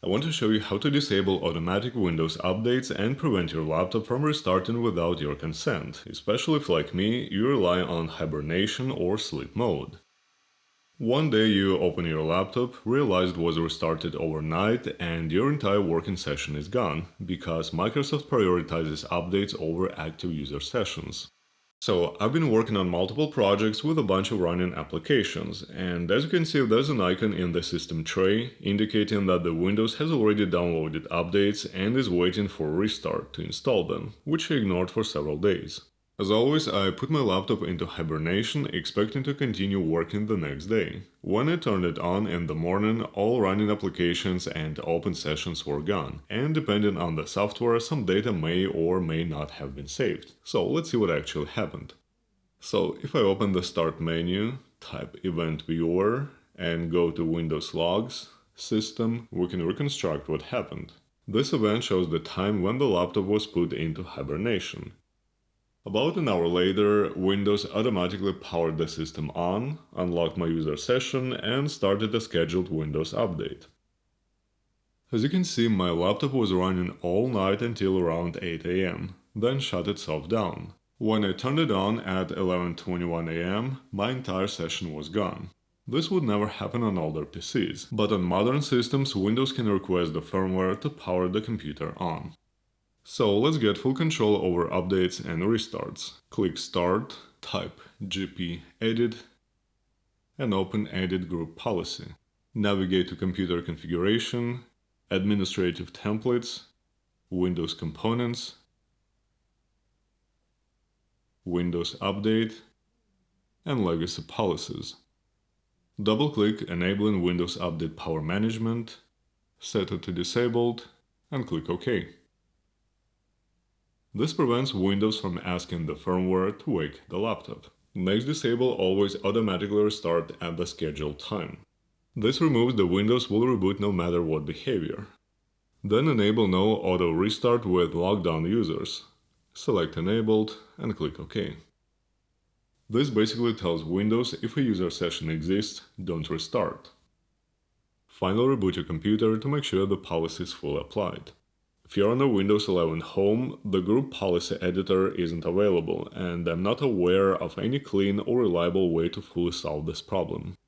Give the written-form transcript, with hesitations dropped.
I want to show you how to disable automatic Windows updates and prevent your laptop from restarting without your consent, especially if, like me, you rely on hibernation or sleep mode. One day you open your laptop, realize it was restarted overnight, and your entire working session is gone, because Microsoft prioritizes updates over active user sessions. So I've been working on multiple projects with a bunch of running applications, and as you can see there's an icon in the system tray indicating that the Windows has already downloaded updates and is waiting for a restart to install them, which I ignored for several days. As always, I put my laptop into hibernation, expecting to continue working the next day. When I turned it on in the morning, all running applications and open sessions were gone, and depending on the software, some data may or may not have been saved. So let's see what actually happened. So if I open the Start menu, type Event Viewer, and go to Windows Logs, System, we can reconstruct what happened. This event shows the time when the laptop was put into hibernation. About an hour later, Windows automatically powered the system on, unlocked my user session, and started a scheduled Windows update. As you can see, my laptop was running all night until around 8 am, then shut itself down. When I turned it on at 11:21 am, my entire session was gone. This would never happen on older PCs, but on modern systems, Windows can request the firmware to power the computer on. So let's get full control over updates and restarts. Click Start, type gp edit, and open Edit Group Policy. Navigate to Computer Configuration, Administrative Templates, Windows Components, Windows Update, and Legacy Policies. Double-click Enabling Windows Update Power Management, set it to Disabled, and click OK. This prevents Windows from asking the firmware to wake the laptop. Next, disable Always Automatically Restart at the scheduled time. This removes the Windows will reboot no matter what behavior. Then enable No Auto Restart with logged on users. Select Enabled and click OK. This basically tells Windows if a user session exists, don't restart. Finally, reboot your computer to make sure the policy is fully applied. If you're on a Windows 11 Home, the Group Policy Editor isn't available, and I'm not aware of any clean or reliable way to fully solve this problem.